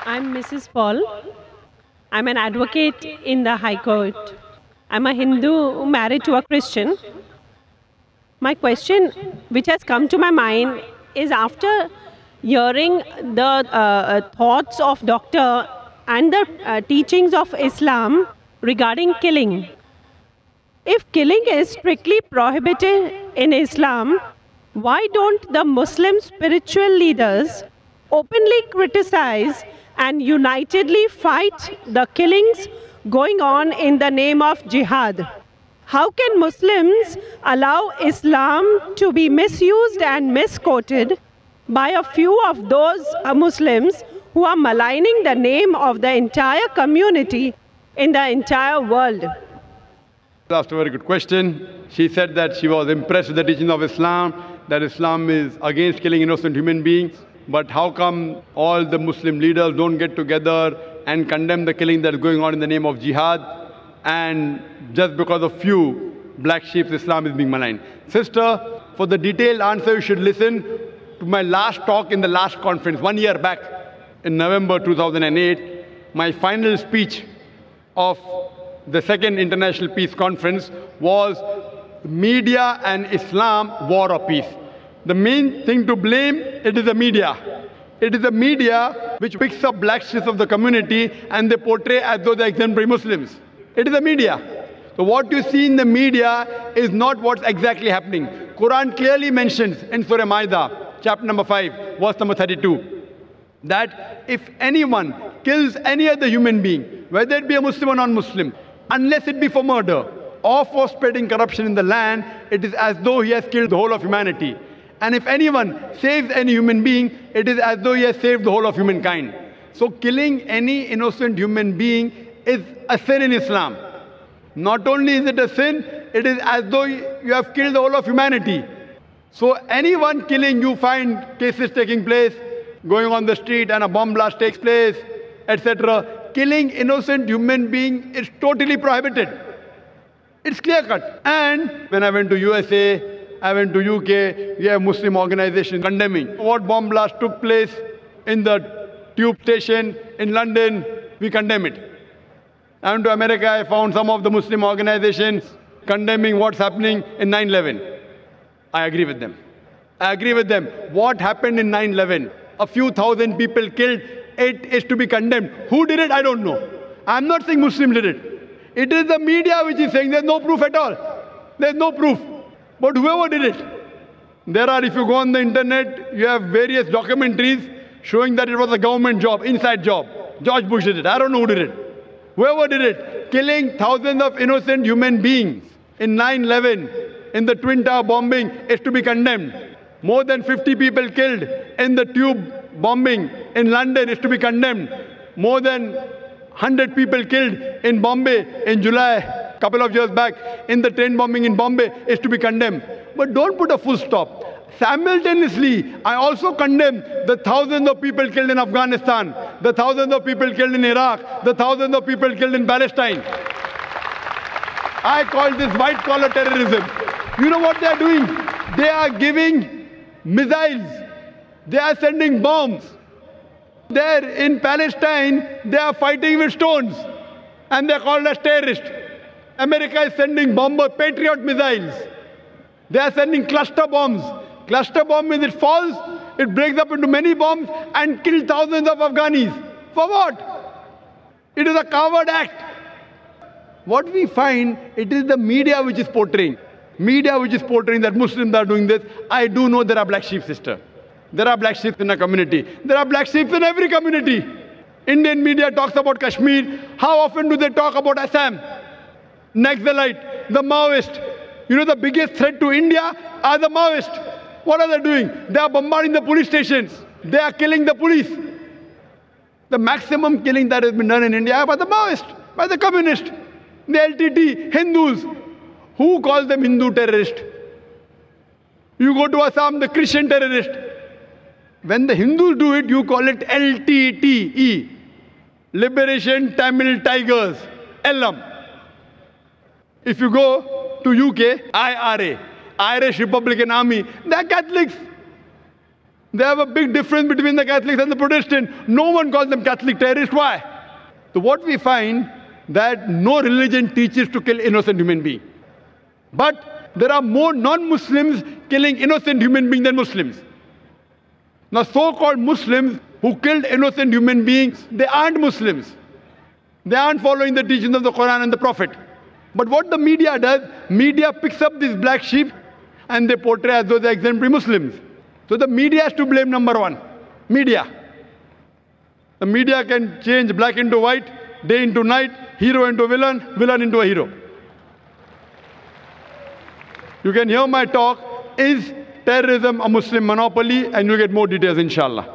I'm Mrs. Paul. I'm an advocate in the High Court. I'm a Hindu married to a Christian. My question, which has come to my mind, is after hearing the thoughts of Doctor and the teachings of Islam regarding killing. If killing is strictly prohibited in Islam, why don't the Muslim spiritual leaders openly criticize and unitedly fight the killings going on in the name of jihad? How can Muslims allow Islam to be misused and misquoted by a few of those Muslims who are maligning the name of the entire community in the entire world? Asked a very good question. She said that she was impressed with the teaching of Islam, that Islam is against killing innocent human beings. But how come all the Muslim leaders don't get together and condemn the killing that is going on in the name of jihad? And just because of few black sheep, Islam is being maligned. Sister, for the detailed answer, you should listen to my last talk in the last conference, 1 year back in November 2008. My final speech of the second International Peace Conference was Media and Islam, War or Peace. The main thing to blame, it is the media. It is the media which picks up black sheep of the community and they portray as though they're exemplary Muslims. It is the media. So what you see in the media is not what's exactly happening. Quran clearly mentions in Surah Maida, chapter number 5, verse number 32, that if anyone kills any other human being, whether it be a Muslim or non-Muslim, unless it be for murder or for spreading corruption in the land, it is as though he has killed the whole of humanity. And if anyone saves any human being, it is as though he has saved the whole of humankind. So killing any innocent human being is a sin in Islam. Not only is it a sin, it is as though you have killed the whole of humanity. So anyone killing, you find cases taking place, going on the street and a bomb blast takes place, etc. Killing innocent human being is totally prohibited. It's clear cut. And when I went to USA, I went to UK, we have Muslim organizations condemning what bomb blast took place in the tube station in London. We condemn it. I went to America, I found some of the Muslim organizations condemning what's happening in 9/11. I agree with them. I agree with them. What happened in 9/11? A few thousand people killed. It is to be condemned. Who did it? I don't know. I'm not saying Muslim did it. It is the media which is saying there's no proof at all. There's no proof. But whoever did it, there are, if you go on the internet, you have various documentaries showing that it was a government job, inside job. George Bush did it. I don't know who did it. Whoever did it, killing thousands of innocent human beings in 9/11, in the Twin Tower bombing, is to be condemned. More than 50 people killed in the tube bombing in London is to be condemned. More than 100 people killed in Bombay in July, a couple of years back, in the train bombing in Bombay is to be condemned. But don't put a full stop. Simultaneously, I also condemn the thousands of people killed in Afghanistan, the thousands of people killed in Iraq, the thousands of people killed in Palestine. I call this white-collar terrorism. You know what they are doing? They are giving missiles. They are sending bombs. There in Palestine, they are fighting with stones. And they are called as terrorists. America is sending bomber Patriot missiles. They are sending cluster bombs. Cluster bomb means it falls, it breaks up into many bombs and kills thousands of Afghanis. For what? It is a coward act. What we find, it is the media which is portraying. Media which is portraying that Muslims are doing this. I do know there are black sheep, sister. There are black sheep in a community. There are black sheep in every community. Indian media talks about Kashmir. How often do they talk about Assam? Naxalite, the Maoist. You know the biggest threat to India are the Maoists. What are they doing? They are bombarding the police stations. They are killing the police. The maximum killing that has been done in India by the Maoists, by the communists, the LTT, Hindus. Who calls them Hindu terrorists? You go to Assam, the Christian terrorist. When the Hindus do it, you call it LTTE. Liberation Tamil Tigers. LM. If you go to UK, IRA, Irish Republican Army, they are Catholics. They have a big difference between the Catholics and the Protestants. No one calls them Catholic terrorists. Why? So what we find that no religion teaches to kill innocent human beings. But there are more non-Muslims killing innocent human beings than Muslims. Now so-called Muslims who killed innocent human beings, they aren't Muslims. They aren't following the teachings of the Quran and the Prophet. But what the media does, media picks up these black sheep and they portray as though they're exemplary Muslims. So the media has to blame number one. Media. The media can change black into white, day into night, hero into villain, villain into a hero. You can hear my talk, Is Terrorism a Muslim Monopoly? And you'll get more details, inshallah.